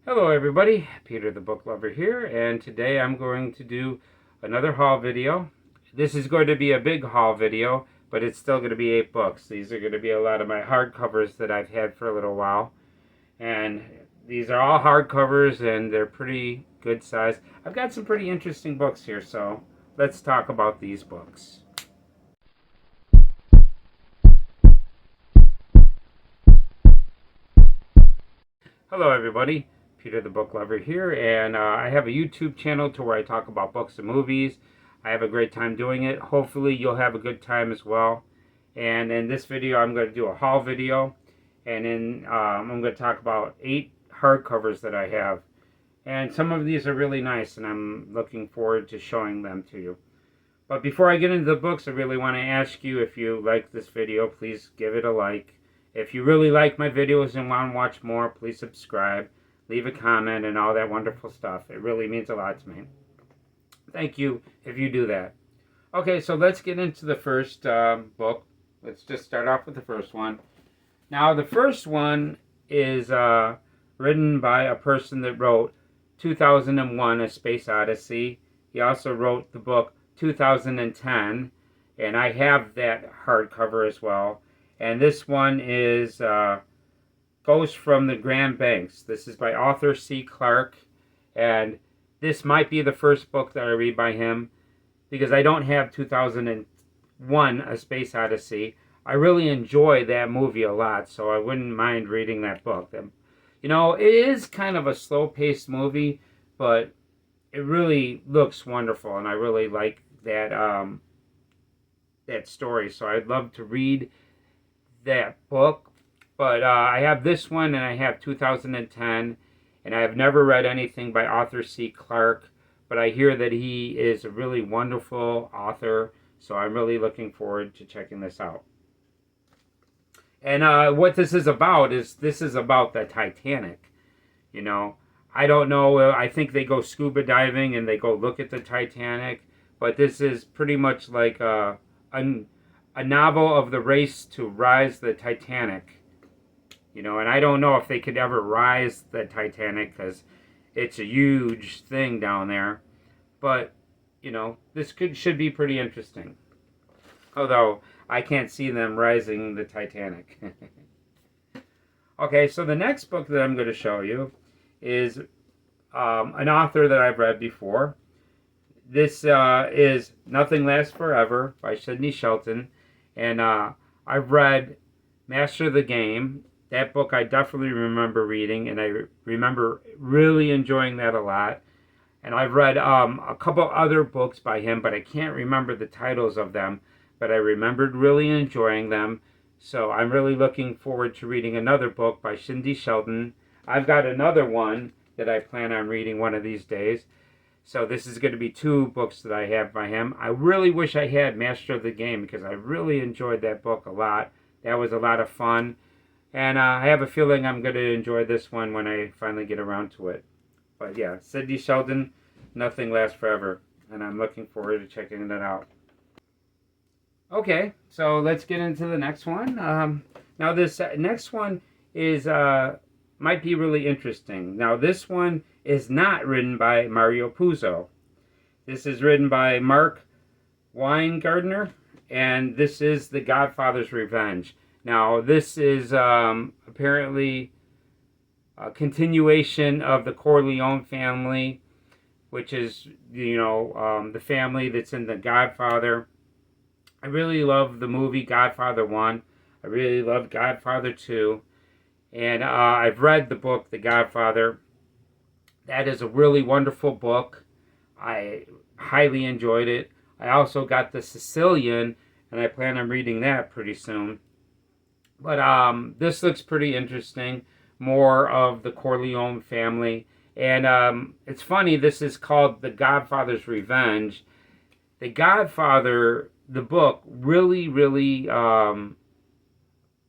Hello everybody, Peter the Book Lover here, and today I'm going to do another haul video. This is going to be a big haul video, but it's still going to be 8 books. These are going to be a lot of my hardcovers that I've had for a little while. And these are all hardcovers and they're pretty good size. I've got some pretty interesting books here, so let's talk about these books. Hello everybody, Peter the Book Lover here, and I have a YouTube channel to where I talk about books and movies. I have a great time doing it. Hopefully you'll have a good time as well. And in this video I'm going to do a haul video, and then I'm going to talk about 8 hardcovers that I have. And some of these are really nice, and I'm looking forward to showing them to you. But before I get into the books, I really want to ask you, if you like this video, please give it a like. If you really like my videos and want to watch more, please subscribe, leave a comment, and all that wonderful stuff. It really means a lot to me. Thank you if you do that. Okay, so let's get into the first book. Let's just start off with the first one. Now, the first one is written by a person that wrote 2001: A Space Odyssey. He also wrote the book 2010, and I have that hardcover as well. And this one is Ghost from the Grand Banks. This is by author C. Clarke, and this might be the first book that I read by him, because I don't have 2001: A Space Odyssey. I really enjoy that movie a lot, so I wouldn't mind reading that book. You know, it is kind of a slow-paced movie, but it really looks wonderful, and I really like that that story. So I'd love to read that book. But I have this one, and I have 2010, and I have never read anything by author C. Clarke, but I hear that he is a really wonderful author, so I'm really looking forward to checking this out. And what this is about the Titanic. You know, I don't know, I think they go scuba diving and they go look at the Titanic, but this is pretty much like a novel of the race to rise the Titanic. You know, and I don't know if they could ever rise the Titanic, because it's a huge thing down there. But, you know, this should be pretty interesting. Although, I can't see them rising the Titanic. Okay, so the next book that I'm going to show you is an author that I've read before. This is Nothing Lasts Forever by Sidney Shelton. And I've read Master of the Game. That book I definitely remember reading, and I remember really enjoying that a lot. And I've read a couple other books by him, but I can't remember the titles of them. But I remembered really enjoying them. So I'm really looking forward to reading another book by Sidney Shelton. I've got another one that I plan on reading one of these days. So this is going to be 2 books that I have by him. I really wish I had Master of the Game, because I really enjoyed that book a lot. That was a lot of fun. And I have a feeling I'm going to enjoy this one when I finally get around to it. But yeah, Sidney Shelton, Nothing Lasts Forever. And I'm looking forward to checking that out. Okay, so let's get into the next one. Now this next one is might be really interesting. Now this one is not written by Mario Puzo. This is written by Mark Weingardner, and this is The Godfather's Revenge. Now this is apparently a continuation of the Corleone family, which is, you know, the family that's in The Godfather. I really love the movie Godfather 1. I really love Godfather 2. And I've read the book, The Godfather. That is a really wonderful book. I highly enjoyed it. I also got The Sicilian, and I plan on reading that pretty soon. But this looks pretty interesting. More of the Corleone family. And it's funny, this is called The Godfather's Revenge. The Godfather, the book, really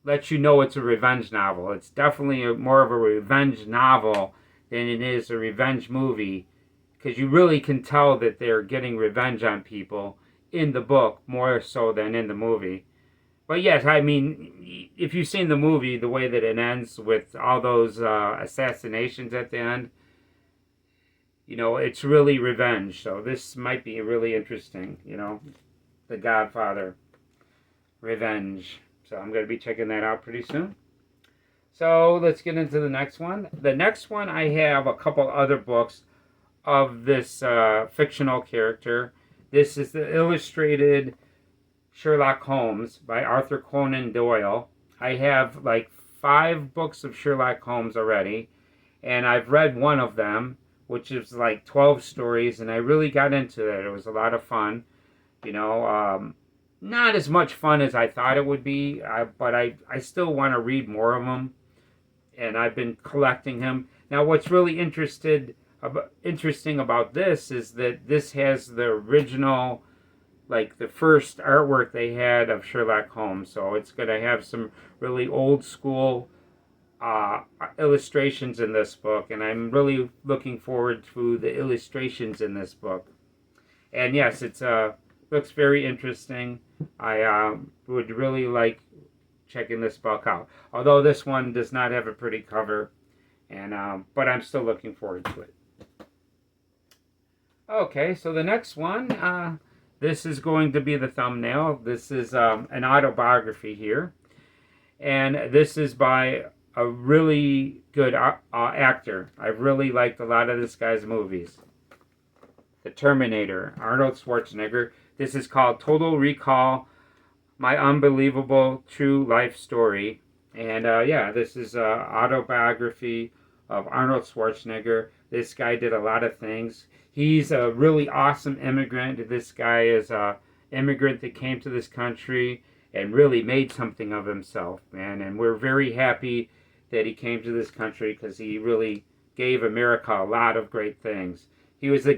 lets you know it's a revenge novel. It's definitely more of a revenge novel than it is a revenge movie, because you really can tell that they're getting revenge on people in the book more so than in the movie. But yes, I mean, if you've seen the movie, the way that it ends with all those assassinations at the end, it's really revenge. So this might be really interesting, The Godfather, Revenge. So I'm going to be checking that out pretty soon. So let's get into the next one. The next one, I have a couple other books of this fictional character. This is the illustrated Sherlock Holmes by Arthur Conan Doyle. I have like 5 books of Sherlock Holmes already, and I've read one of them, which is like 12 stories, and I really got into it. It was a lot of fun. Not as much fun as I thought it would be, but I still want to read more of them, and I've been collecting them. Now, what's really interesting about this is that this has the original, like the first artwork they had of Sherlock Holmes. So it's going to have some really old school illustrations in this book, and I'm really looking forward to the illustrations in this book. And yes, it's looks very interesting. I would really like checking this book out. Although this one does not have a pretty cover, and but I'm still looking forward to it. Okay, so the next one, this is going to be the thumbnail. This is an autobiography here, and this is by a really good actor. I've really liked a lot of this guy's movies. The Terminator, Arnold Schwarzenegger. This is called Total Recall, My Unbelievable True Life Story. And yeah, this is an autobiography of Arnold Schwarzenegger. This guy did a lot of things. He's a really awesome immigrant. This guy is an immigrant that came to this country and really made something of himself, man. And we're very happy that he came to this country because he really gave America a lot of great things. He was the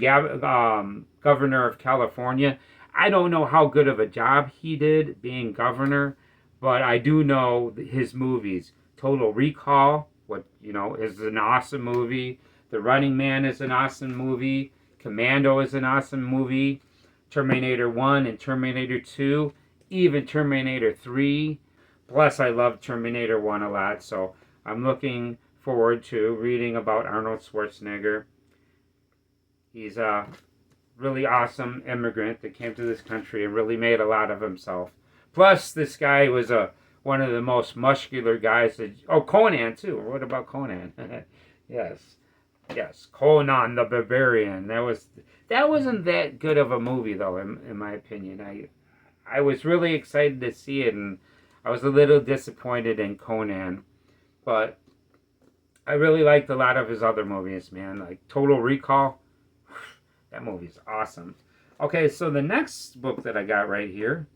governor of California. I don't know how good of a job he did being governor, but I do know his movies. Total Recall, is an awesome movie. The Running Man is an awesome movie. Commando is an awesome movie. Terminator 1 and Terminator 2. Even Terminator 3. Plus, I love Terminator 1 a lot, so I'm looking forward to reading about Arnold Schwarzenegger. He's a really awesome immigrant that came to this country and really made a lot of himself. Plus, this guy was one of the most muscular guys. Conan, too. What about Conan? Yes, Conan the Barbarian. That wasn't that good of a movie, though, in my opinion. I was really excited to see it, and I was a little disappointed in Conan. But I really liked a lot of his other movies, man. Like Total Recall. That movie's awesome. Okay, so the next book that I got right here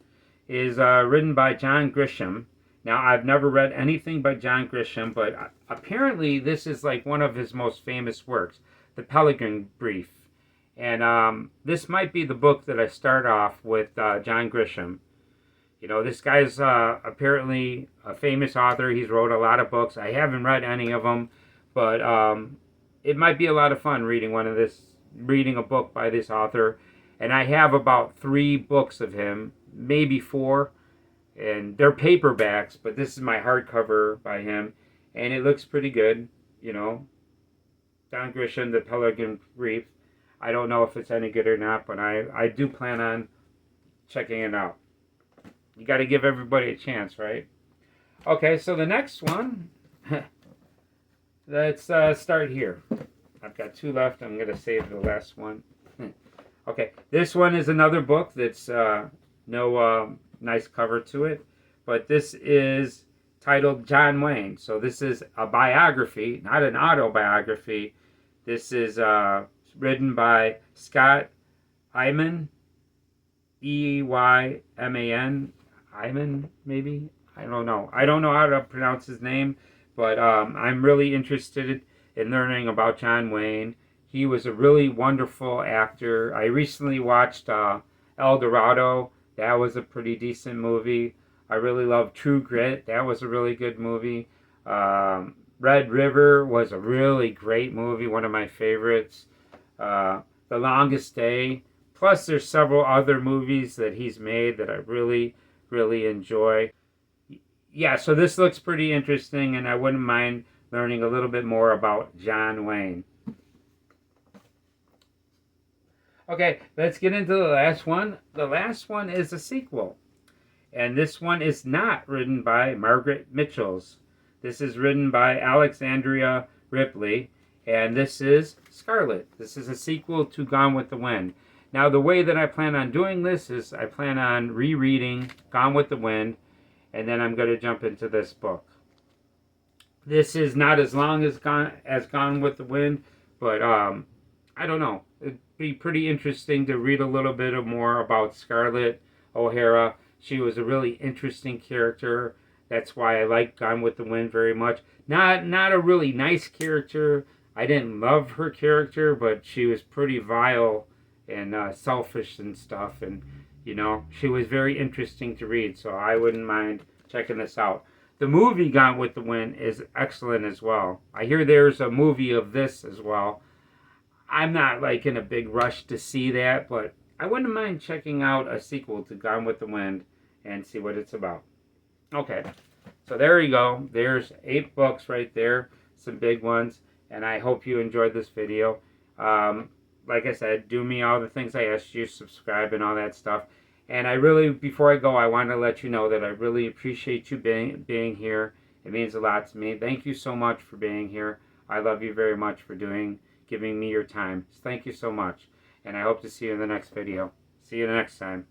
is written by John Grisham. Now, I've never read anything by John Grisham, but apparently this is like one of his most famous works, The Peregrine Brief. And this might be the book that I start off with John Grisham. This guy's apparently a famous author. He's wrote a lot of books. I haven't read any of them, but it might be a lot of fun reading a book by this author. And I have about 3 books of him, maybe 4, and they're paperbacks, but this is my hardcover by him, and it looks pretty good. John Grisham, The Peregrine Brief. I don't know if it's any good or not, but I do plan on checking it out. You got to give everybody a chance, right? Okay, so the next one, let's start here. I've got 2 left. I'm going to save the last one. Okay, this one is another book that's no nice cover to it, but this is titled John Wayne. So this is a biography, not an autobiography. This is written by Scott Eyman, Eyman, Eyman, maybe? I don't know. I don't know how to pronounce his name, but I'm really interested in learning about John Wayne. He was a really wonderful actor. I recently watched El Dorado. That was a pretty decent movie. I really love True Grit. That was a really good movie. Red River was a really great movie, one of my favorites. The Longest Day. Plus, there's several other movies that he's made that I really, really enjoy. yeah, so this looks pretty interesting, and I wouldn't mind learning a little bit more about John Wayne. Okay, let's get into the last one. The last one is a sequel. And this one is not written by Margaret Mitchells. This is written by Alexandria Ripley. And this is Scarlet. This is a sequel to Gone with the Wind. Now, the way that I plan on doing this is I plan on rereading Gone with the Wind. And then I'm going to jump into this book. This is not as long as Gone with the Wind. But I don't know. It'd be pretty interesting to read a little bit more about Scarlett O'Hara. She was a really interesting character. That's why I like Gone with the Wind very much. Not a really nice character. I didn't love her character, but she was pretty vile and selfish and stuff. And, you know, she was very interesting to read. So I wouldn't mind checking this out. The movie Gone with the Wind is excellent as well. I hear there's a movie of this as well. I'm not like in a big rush to see that, but I wouldn't mind checking out a sequel to Gone with the Wind and see what it's about. Okay, so there you go. There's 8 books right there, some big ones, and I hope you enjoyed this video. Like I said, do me all the things I asked you, subscribe and all that stuff. And I really, before I go, I want to let you know that I really appreciate you being here. It means a lot to me. Thank you so much for being here. I love you very much for giving me your time. Thank you so much. And I hope to see you in the next video. See you next time.